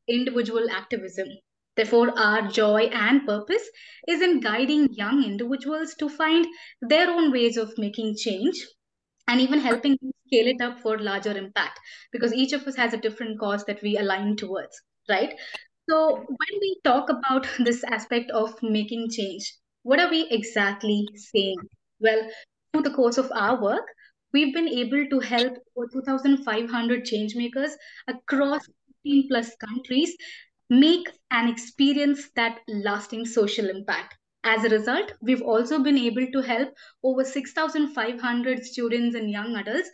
individual activism. Therefore, our joy and purpose is in guiding young individuals to find their own ways of making change and even helping them scale it up for larger impact because each of us has a different cause that we align towards, right? So, when we talk about this aspect of making change, what are we exactly saying? Well, through the course of our work, we've been able to help over 2,500 change makers across 15 plus countries make and experience that lasting social impact. As a result, we've also been able to help over 6,500 students and young adults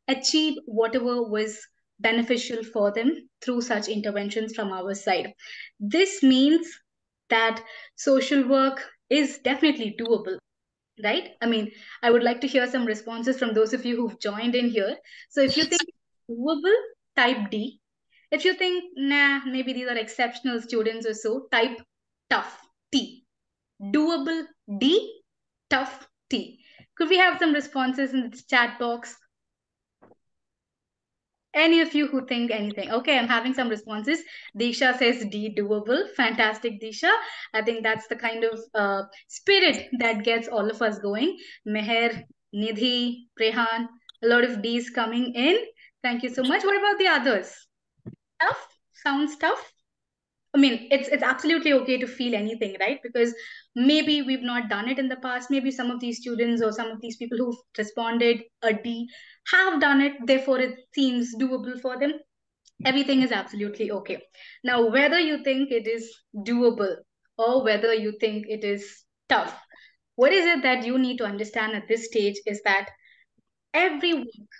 achieve whatever was beneficial for them through such interventions from our side. This means that social work is definitely doable, right? I mean, I would like to hear some responses from those of you who've joined in here. So if you think doable, type D. If you think, nah, maybe these are exceptional students or so, type tough, T. Doable, D, tough, T. Could we have some responses in the chat box? Any of you who think anything. Okay, I'm having some responses. Disha says D, doable. Fantastic, Disha. I think that's the kind of spirit that gets all of us going. Meher, Nidhi, Prehan, a lot of D's coming in. Thank you so much. What about the others? Tough? Sounds tough? I mean, it's absolutely okay to feel anything, right? Because maybe we've not done it in the past. Maybe some of these students or some of these people who've responded a D have done it. Therefore, it seems doable for them. Everything is absolutely okay. Now, whether you think it is doable or whether you think it is tough, what is it that you need to understand at this stage is that every work,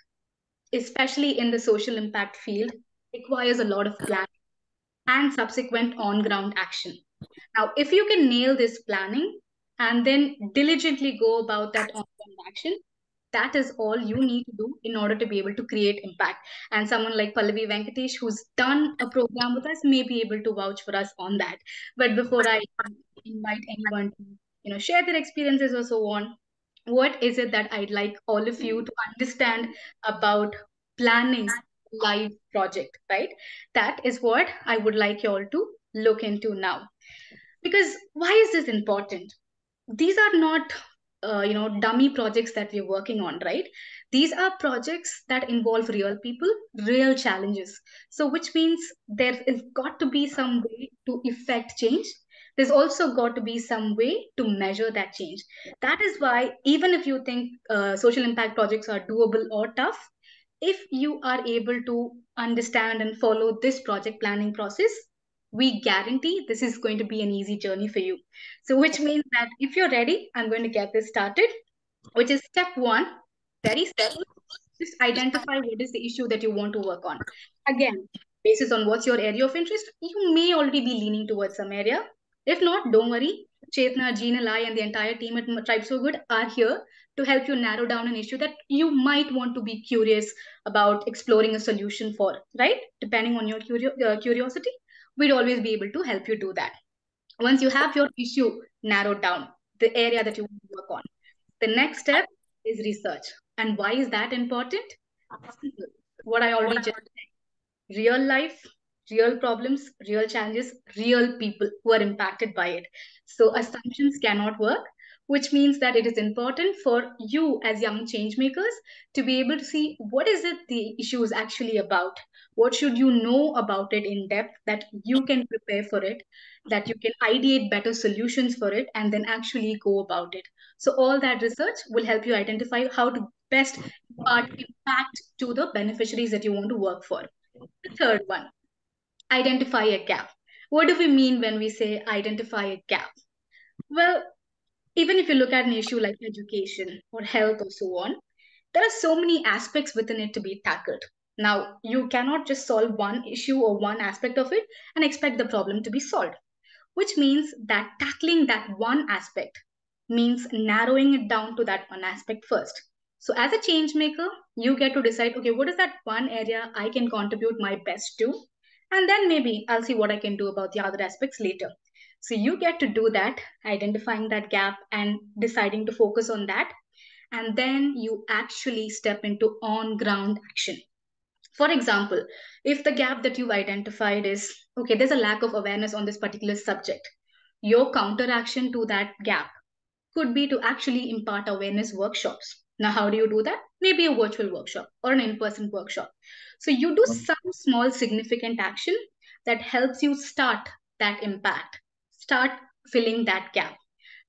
especially in the social impact field, requires a lot of planning and subsequent on ground action. Now, if you can nail this planning and then diligently go about that on ground action, that is all you need to do in order to be able to create impact. And someone like Pallavi Venkatesh, who's done a program with us, may be able to vouch for us on that. But before I invite anyone to, share their experiences or so on, what is it that I'd like all of you to understand about planning live project, right? That is what I would like you all to look into now. Because why is this important? These are not dummy projects that we're working on, right? These are projects that involve real people, real challenges. So which means there is got to be some way to effect change. There's also got to be some way to measure that change. That is why even if you think social impact projects are doable or tough, if you are able to understand and follow this project planning process, we guarantee this is going to be an easy journey for you. So, which means that if you're ready, I'm going to get this started, which is step one, very simple. Just identify what is the issue that you want to work on. Again, basis on what's your area of interest, you may already be leaning towards some area. If not, don't worry. Chetna, Jean, I, and the entire team at Tribe So Good are here to help you narrow down an issue that you might want to be curious about exploring a solution for, right? Depending on your curiosity, we'd always be able to help you do that. Once you have your issue narrowed down, the area that you want to work on, the next step is research. And why is that important? Simple. What I already just said. Real life, real problems, real challenges, real people who are impacted by it. So assumptions cannot work, which means that it is important for you as young change makers to be able to see what is it the issue is actually about. What should you know about it in depth that you can prepare for it, that you can ideate better solutions for it, and then actually go about it. So all that research will help you identify how to best impart impact to the beneficiaries that you want to work for. The third one, identify a gap. What do we mean when we say identify a gap? Well, even if you look at an issue like education or health or so on, there are so many aspects within it to be tackled. Now, you cannot just solve one issue or one aspect of it and expect the problem to be solved, which means that tackling that one aspect means narrowing it down to that one aspect first. So, as a change maker, you get to decide, okay, what is that one area I can contribute my best to? And then maybe I'll see what I can do about the other aspects later. So, you get to do that, identifying that gap and deciding to focus on that. And then you actually step into on ground action. For example, if the gap that you've identified is, okay, there's a lack of awareness on this particular subject, your counteraction to that gap could be to actually impart awareness workshops. Now, how do you do that? Maybe a virtual workshop or an in person workshop. So, you do some small significant action that helps you start that impact, start filling that gap.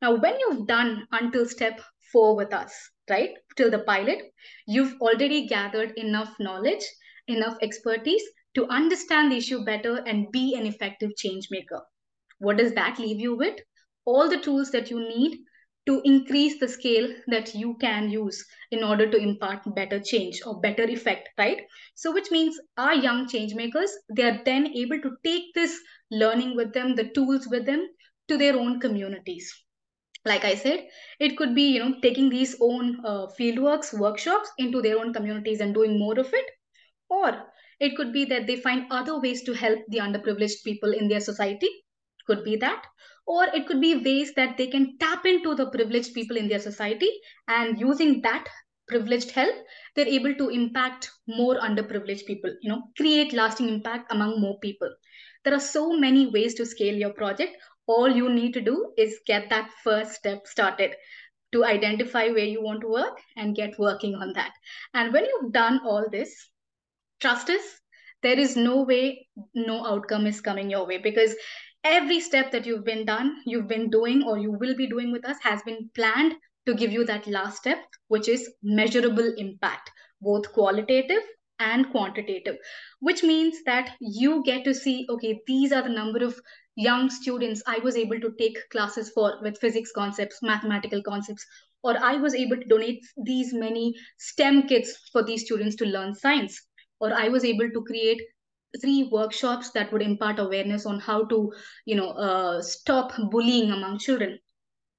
Now, when you've done until step 4 with us, right, till the pilot, you've already gathered enough knowledge, enough expertise to understand the issue better and be an effective change maker. What does that leave you with? All the tools that you need to increase the scale that you can use in order to impart better change or better effect, right? So, which means our young change makers, they are then able to take this learning with them, the tools with them to their own communities. Like I said, it could be, taking these own fieldworks, workshops into their own communities and doing more of it, or it could be that they find other ways to help the underprivileged people in their society. Could be that. Or it could be ways that they can tap into the privileged people in their society, and using that privileged help, they're able to impact more underprivileged people, create lasting impact among more people. There are so many ways to scale your project. All you need to do is get that first step started, to identify where you want to work and get working on that. And when you've done all this, trust us, there is no way no outcome is coming your way, because every step that you've been doing, or you will be doing with us, has been planned to give you that last step, which is measurable impact, both qualitative and quantitative, which means that you get to see, okay, these are the number of young students I was able to take classes for with physics concepts, mathematical concepts, or I was able to donate these many STEM kits for these students to learn science, or I was able to create 3 workshops that would impart awareness on how to, stop bullying among children.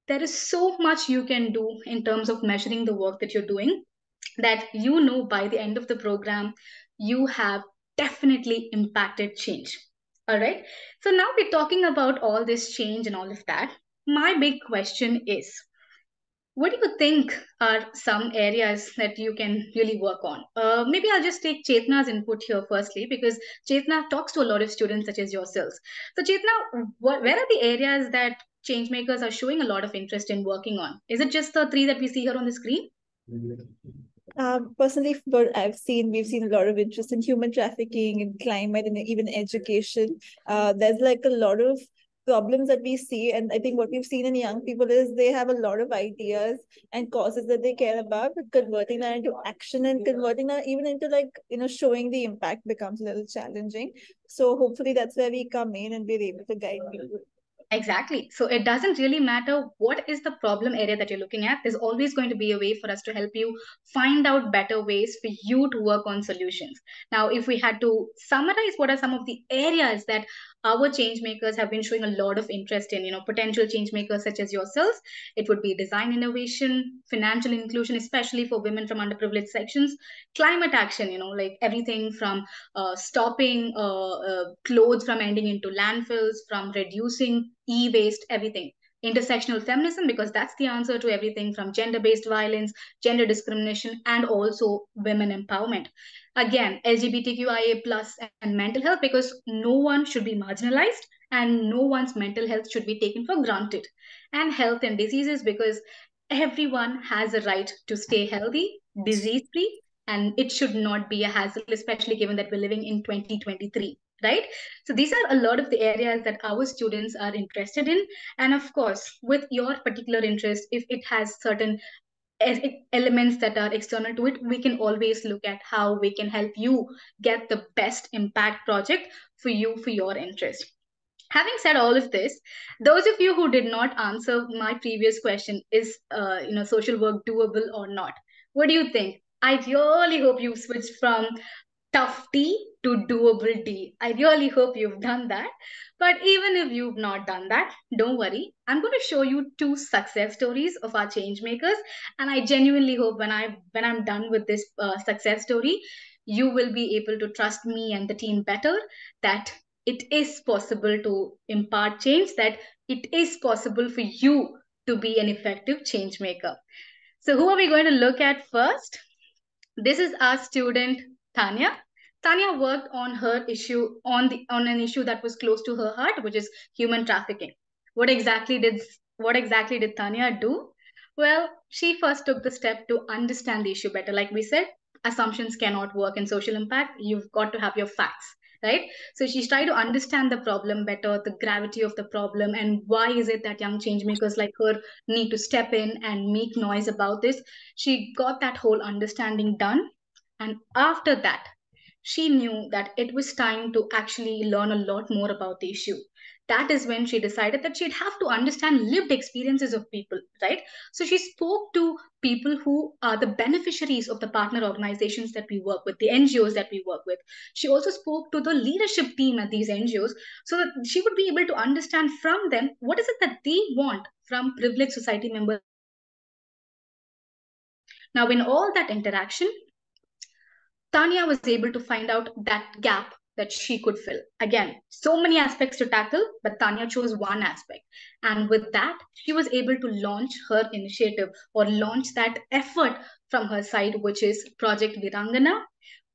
There is so much you can do in terms of measuring the work that you're doing, that by the end of the program, you have definitely impacted change. All right. So now we're talking about all this change and all of that. My big question is, what do you think are some areas that you can really work on? Maybe I'll just take Chetna's input here firstly, because Chetna talks to a lot of students such as yourselves. So, Chetna, where are the areas that change makers are showing a lot of interest in working on? Is it just the 3 that we see here on the screen? Personally, what we've seen a lot of interest in human trafficking and climate and even education. There's like a lot of problems that we see, and I think what we've seen in young people is they have a lot of ideas and causes that they care about, but converting that into action and converting that even into showing the impact becomes a little challenging. So hopefully that's where we come in and we're able to guide people. Exactly. So it doesn't really matter what is the problem area that you're looking at. There's always going to be a way for us to help you find out better ways for you to work on solutions. Now, if we had to summarize what are some of the areas that our change makers have been showing a lot of interest in, potential change makers such as yourselves, it would be design innovation, financial inclusion, especially for women from underprivileged sections, climate action, like everything from stopping clothes from ending into landfills, from reducing e-waste, everything. Intersectional feminism, because that's the answer to everything from gender-based violence, gender discrimination, and also women empowerment. Again, LGBTQIA plus and mental health, because no one should be marginalized and no one's mental health should be taken for granted. And health and diseases, because everyone has a right to stay healthy, disease-free, and it should not be a hassle, especially given that we're living in 2023, right? So these are a lot of the areas that our students are interested in. And of course, with your particular interest, if it has certain elements that are external to it, we can always look at how we can help you get the best impact project for you, for your interest. Having said all of this, those of you who did not answer my previous question, is social work doable or not? What do you think? I really hope you switched from tough D to doable D. I really hope you've done that. But even if you've not done that, don't worry. I'm going to show you 2 success stories of our change makers, and I genuinely hope when I'm done with this success story, you will be able to trust me and the team better, that it is possible to impart change, that it is possible for you to be an effective change maker. So who are we going to look at first? This is our student Tanya. Tanya worked on her issue on an issue that was close to her heart, which is human trafficking. What exactly did Tanya do? Well, she first took the step to understand the issue better. Like we said, assumptions cannot work in social impact. You've got to have your facts, right? So she tried to understand the problem better, the gravity of the problem, and why is it that young change makers like her need to step in and make noise about this. She got that whole understanding done. And after that, she knew that it was time to actually learn a lot more about the issue. That is when she decided that she'd have to understand lived experiences of people, right? So she spoke to people who are the beneficiaries of the partner organizations that we work with, the NGOs that we work with. She also spoke to the leadership team at these NGOs so that she would be able to understand from them what is it that they want from privileged society members like her. Now, in all that interaction, Tanya was able to find out that gap that she could fill. Again, so many aspects to tackle, but Tanya chose one aspect. And with that, she was able to launch her initiative or launch that effort from her side, which is Project Virangana,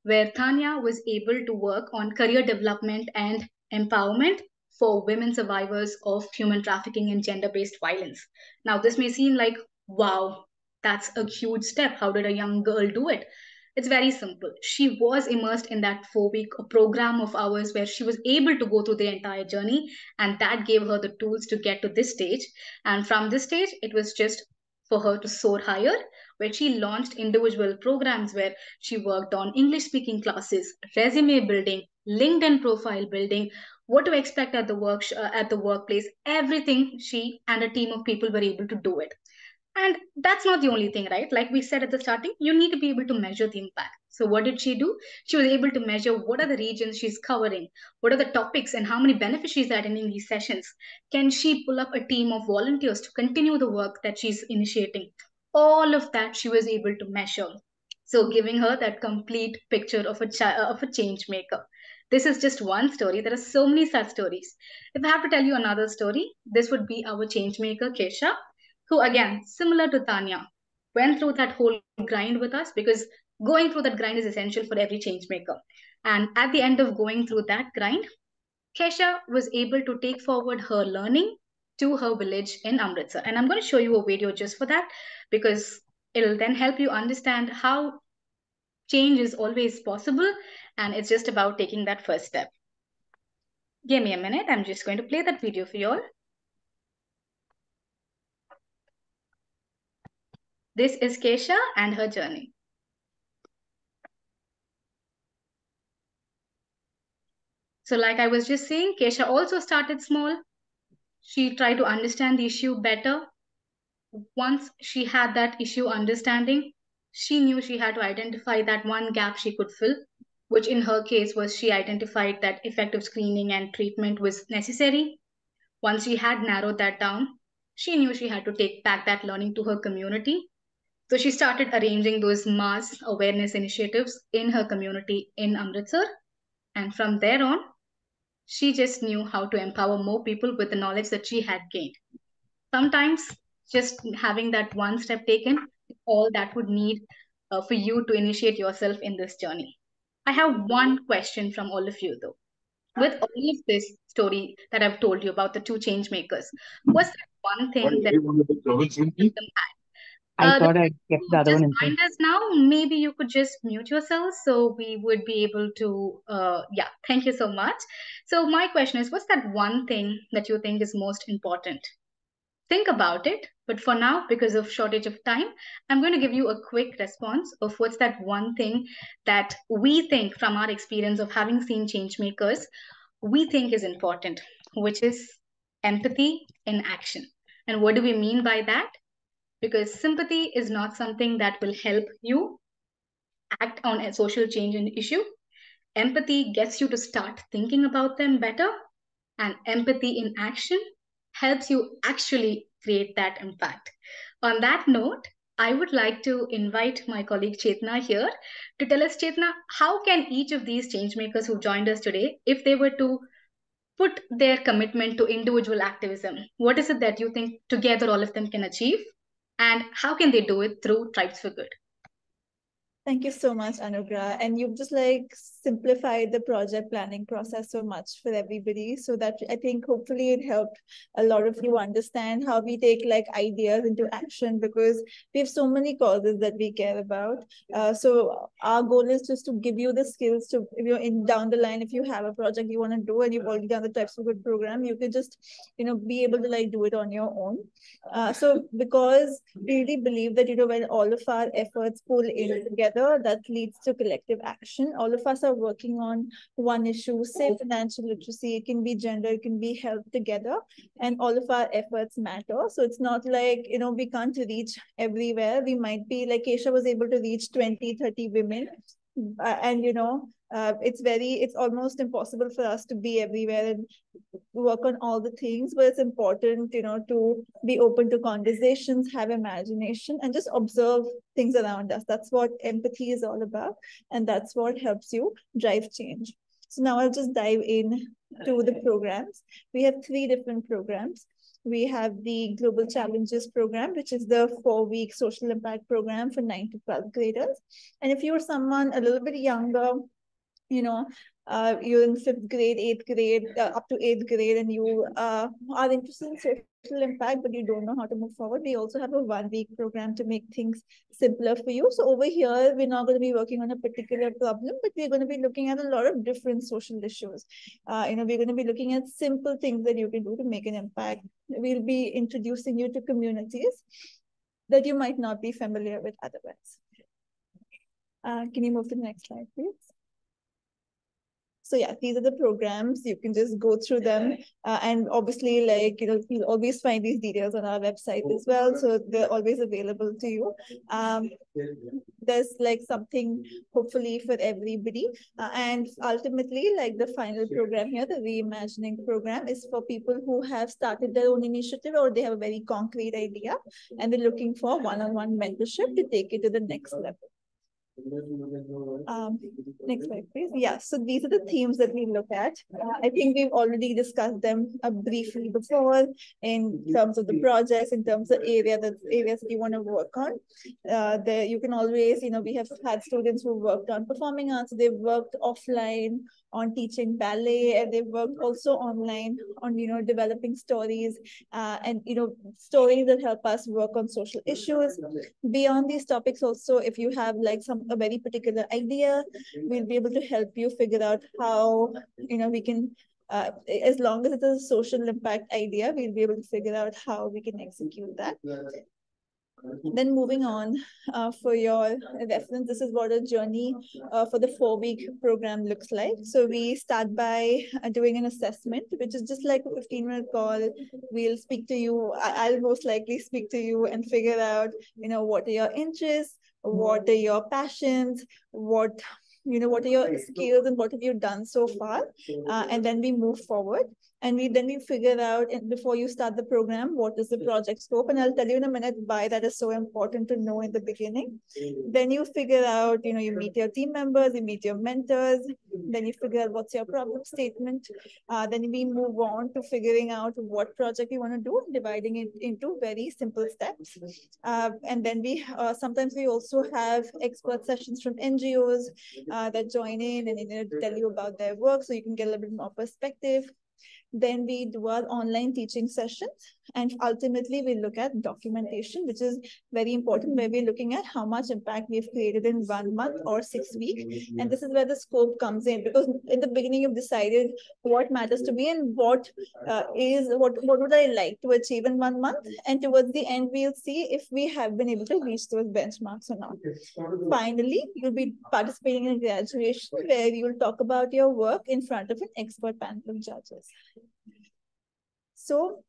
where Tanya was able to work on career development and empowerment for women survivors of human trafficking and gender based violence. Now, this may seem like, wow, that's a huge step. How did a young girl do it? It's very simple. She was immersed in that 4 week program of ours where she was able to go through the entire journey, and that gave her the tools to get to this stage. And from this stage, it was just for her to soar higher, where she launched individual programs where she worked on English speaking classes, resume building, LinkedIn profile building, what to expect at the at the workplace. Everything she and a team of people were able to do it. And that's not the only thing, right? Like we said at the starting, you need to be able to measure the impact. So, what did she do? She was able to measure what are the regions she's covering, what are the topics, and how many beneficiaries are attending these sessions. Can she pull up a team of volunteers to continue the work that she's initiating? All of that she was able to measure. So, giving her that complete picture of a change maker. This is just one story. There are so many such stories. If I have to tell you another story, this would be our change maker, Kesha, who again, similar to Tanya, went through that whole grind with us because going through that grind is essential for every change maker. And at the end of going through that grind, Kesha was able to take forward her learning to her village in Amritsar. And I'm going to show you a video just for that because it'll then help you understand how change is always possible and it's just about taking that first step. Give me a minute. I'm just going to play that video for you all. This is Kesha and her journey. So like I was just saying, Kesha also started small. She tried to understand the issue better. Once she had that issue understanding, she knew she had to identify that one gap she could fill, which in her case was she identified that effective screening and treatment was necessary. Once she had narrowed that down, she knew she had to take back that learning to her community. So she started arranging those mass awareness initiatives in her community in Amritsar. And from there on, she just knew how to empower more people with the knowledge that she had gained. Sometimes just having that one step taken is all that would need for you to initiate yourself in this journey. I have one question from all of you though. With all of this story that I've told you about the two change makers, what's that one thing that them I the thought I kept the who other just one inside. joined us now, maybe you could just mute yourself so we would be able to, yeah, thank you so much. So, my question is, what's that one thing that you think is most important? Think about it. But for now, because of shortage of time, I'm going to give you a quick response of what's that one thing that we think from our experience of having seen change makers, we think is important, which is empathy in action. And what do we mean by that? Because sympathy is not something that will help you act on a social change and issue. Empathy gets you to start thinking about them better, and empathy in action helps you actually create that impact. On that note, I would like to invite my colleague Chetna here to tell us, Chetna, how can each of these change makers who joined us today, if they were to put their commitment to individual activism, what is it that you think together all of them can achieve? And how can they do it through Tribes for Good? Thank you so much, Anugrah. And you've just like simplified the project planning process so much for everybody. So that I think hopefully it helped a lot of you understand how we take like ideas into action, because we have so many causes that we care about. So our goal is just to give you the skills to, if you're in down the line, if you have a project you want to do and you've already done the types of good program, you could just, be able to like do it on your own. So because we really believe that, when all of our efforts pull in together, that leads to collective action. All of us are working on one issue, say financial literacy, it can be gender, it can be health together, and all of our efforts matter. So it's not like, we can't reach everywhere. We might be like Kesha was able to reach 20, 30 women. And it's almost impossible for us to be everywhere and work on all the things, but it's important, to be open to conversations, have imagination, and just observe things around us. That's what empathy is all about, and that's what helps you drive change. So now I'll just dive in to the programs. We have three different programs. We have the Global Challenges program, which is the 4-week social impact program for 9 to 12 graders. And if you're someone a little bit younger, you know, you're in 5th grade, 8th grade, up to 8th grade, and you are interested in social impact, but you don't know how to move forward, we also have a 1-week program to make things simpler for you. So over here, we're not going to be working on a particular problem, but we're going to be looking at a lot of different social issues. We're going to be looking at simple things that you can do to make an impact. We'll be introducing you to communities that you might not be familiar with otherwise. Can you move to the next slide, please? So yeah, these are the programs. You can just go through them. And obviously, you'll always find these details on our website as well. So they're always available to you. There's like something hopefully for everybody. And ultimately, like the final program here, the reimagining program, is for people who have started their own initiative or they have a very concrete idea and they're looking for one-on-one mentorship to take it to the next level. Next slide, please. Yeah, so these are the themes that we look at. I think we've already discussed them briefly before in terms of the projects, in terms of areas that you want to work on. There you can always, we have had students who worked on performing arts, they've worked offline on teaching ballet, and they've worked also online on, developing stories and, stories that help us work on social issues. Beyond these topics also, if you have like a very particular idea, we'll be able to help you figure out how, we can, as long as it's a social impact idea, we'll be able to figure out how we can execute that. Then moving on, for your reference, this is what a journey for the 4-week program looks like. So we start by doing an assessment, which is just like a 15-minute call. We'll speak to you. I'll most likely speak to you and figure out, what are your interests, what are your passions, what are your skills and what have you done so far, and then we move forward. And we figure out, and before you start the program, what is the project scope? And I'll tell you in a minute why that is so important to know in the beginning. Then you figure out, you meet your team members, you meet your mentors, then you figure out what's your problem statement. Then we move on to figuring out what project you want to do, dividing it into very simple steps. And then sometimes we also have expert sessions from NGOs that join in and tell you about their work, so you can get a little bit more perspective. Then we do our online teaching sessions, and ultimately we look at documentation, which is very important, where we're looking at how much impact we've created in 1 month or 6 weeks. And this is where the scope comes in, because in the beginning you've decided what matters to me and what would I like to achieve in 1 month. And towards the end, we'll see if we have been able to reach those benchmarks or not. Finally, you'll be participating in a graduation where you'll talk about your work in front of an expert panel of judges. So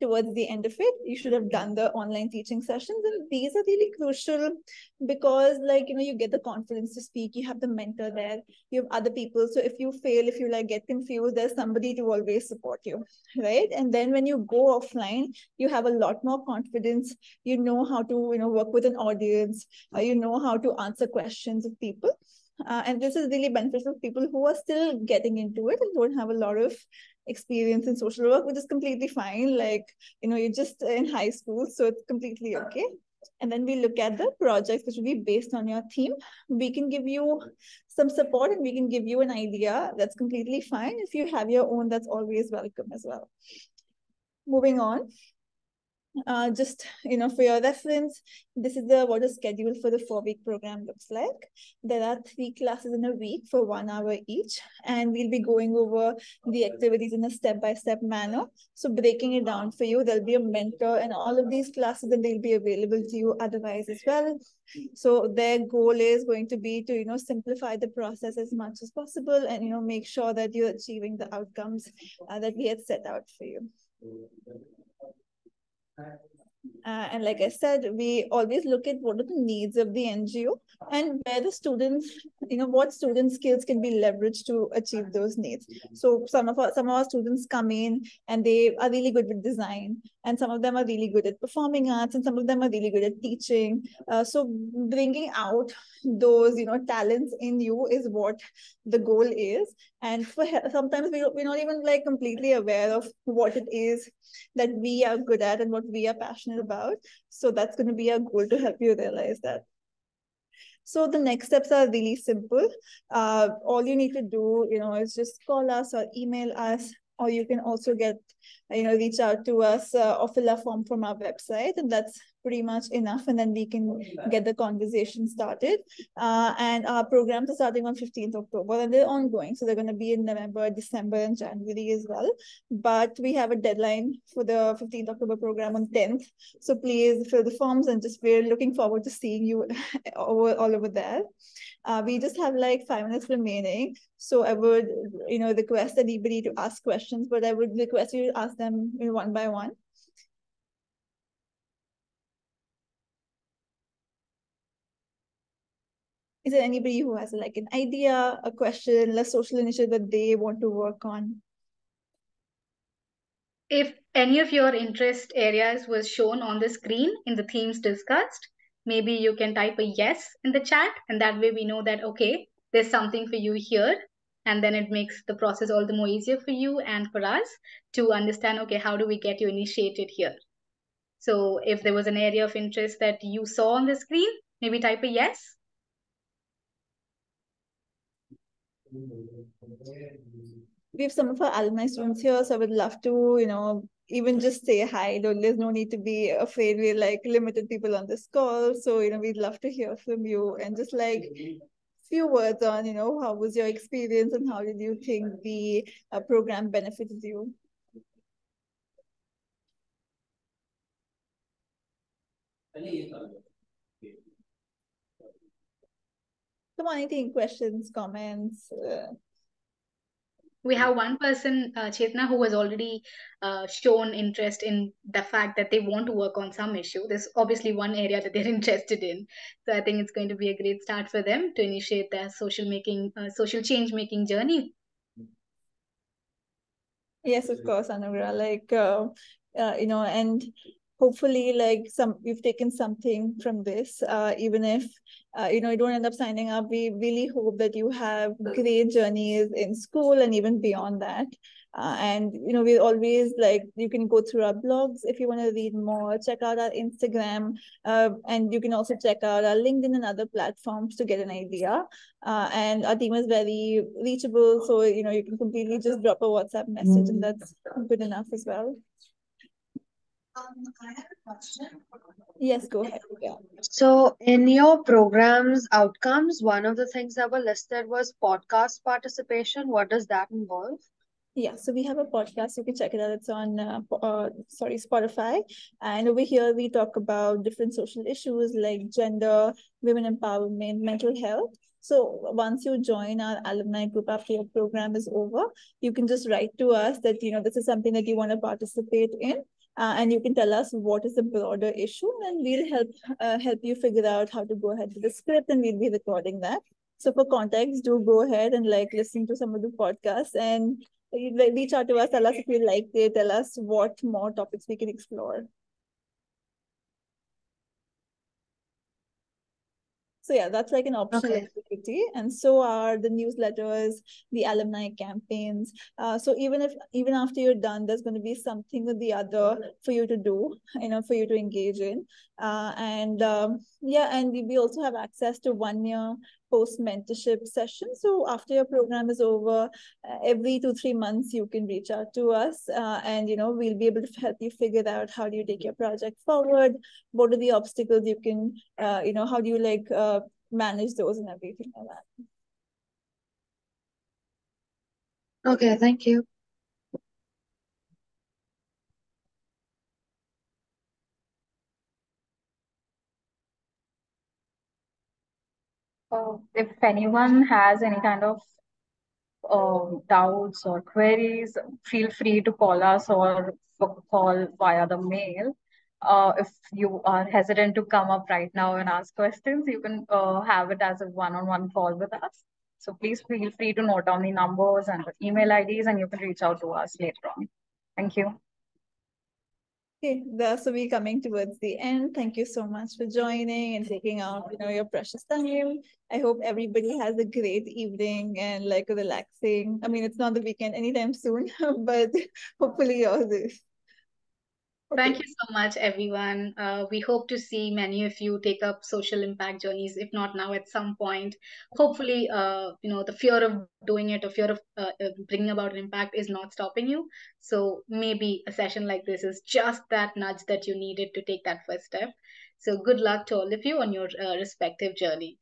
towards the end of it, you should have done the online teaching sessions. And these are really crucial because you get the confidence to speak, you have the mentor there, you have other people. So if you fail, if you get confused, there's somebody to always support you, right? And then when you go offline, you have a lot more confidence. You know how to, work with an audience. You know how to answer questions of people. And this is really beneficial for people who are still getting into it and don't have a lot of experience in social work, which is completely fine. You're just in high school, so it's completely okay. And then we look at the projects which will be based on your theme. We can give you some support and we can give you an idea. That's completely fine. If you have your own, that's always welcome as well. Moving on. Just for your reference, this is what the schedule for the 4-week program looks like. There are 3 classes in a week for 1 hour each, and we'll be going over the activities in a step-by-step manner. So breaking it down for you, there'll be a mentor in all of these classes, and they'll be available to you otherwise as well. So their goal is going to be to simplify the process as much as possible, and make sure that you're achieving the outcomes that we had set out for you. And like I said, we always look at what are the needs of the NGO and where the students, what student skills can be leveraged to achieve those needs. So some of our students come in and they are really good with design, and some of them are really good at performing arts, and some of them are really good at teaching. So bringing out those talents in you is what the goal is. And sometimes we're not even like completely aware of what it is that we are good at and what we are passionate about. So that's going to be our goal to help you realize that. So the next steps are really simple. All you need to do, is just call us or email us, or you can also reach out to us or fill a form from our website, and that's pretty much enough, and then we can get the conversation started. And our programs are starting on 15th October, and they're ongoing. So they're going to be in November, December, and January as well. But we have a deadline for the 15th October program on 10th. So please fill the forms, and we're looking forward to seeing you all over there. We just have like 5 minutes remaining. So I would, request anybody to ask questions, but I would request you to ask them one by one. Is there anybody who has like an idea, a question, a social initiative that they want to work on? If any of your interest areas was shown on the screen in the themes discussed, maybe you can type a yes in the chat, and that way we know that, okay, there's something for you here. And then it makes the process all the more easier for you and for us to understand, okay, how do we get you initiated here? So if there was an area of interest that you saw on the screen, maybe type a yes. We have some of our alumni students here, so I would love to, even just say hi. There's no need to be afraid. We're like limited people on this call. So, we'd love to hear from you, and just like few words on, how was your experience and how did you think the program benefited you? Come on, anything, questions, comments? We have one person, Chetna, who has already shown interest in the fact that they want to work on some issue. There's obviously one area that they're interested in. So I think it's going to be a great start for them to initiate their social change making journey. Yes, of course, Anugra. And hopefully, we've taken something from this. Even if you don't end up signing up, we really hope that you have great journeys in school and even beyond that. And we always you can go through our blogs if you want to read more. Check out our Instagram, and you can also check out our LinkedIn and other platforms to get an idea. And our team is very reachable, so you can completely just drop a WhatsApp message, and that's good enough as well. I have a question. Yes, go ahead. Yeah. So, in your program's outcomes, one of the things that were listed was podcast participation. What does that involve? Yeah, so we have a podcast. You can check it out. It's on, Spotify. And over here, we talk about different social issues like gender, women empowerment, mental health. So once you join our alumni group after your program is over, you can just write to us that, this is something that you want to participate in. And you can tell us what is the broader issue, and we'll help you figure out how to go ahead with the script, and we'll be recording that. So for context, do go ahead and listen to some of the podcasts, and reach out to us, tell us if you liked it, tell us what more topics we can explore. So yeah, that's like an optional Okay. activity, and so are the newsletters, the alumni campaigns. So even after you're done, there's going to be something or the other for you to do, for you to engage in. And yeah, and we also have access to 1 year post mentorship session. So after your program is over, every 2-3 months you can reach out to us, and we'll be able to help you figure out how do you take your project forward, what are the obstacles you can, how do you manage those and everything like that. Okay, thank you. If anyone has any kind of doubts or queries, feel free to call us or call via the mail. If you are hesitant to come up right now and ask questions, you can have it as a one-on-one call with us. So please feel free to note down the numbers and the email IDs, and you can reach out to us later on. Thank you. Okay, so we're coming towards the end. Thank you so much for joining and taking out, your precious time. I hope everybody has a great evening and like a relaxing. I mean, it's not the weekend anytime soon, but hopefully yours is. Thank Okay. you so much, everyone. We hope to see many of you take up social impact journeys, if not now, at some point. Hopefully, the fear of doing it or fear of bringing about an impact is not stopping you. So maybe a session like this is just that nudge that you needed to take that first step. So good luck to all of you on your respective journeys.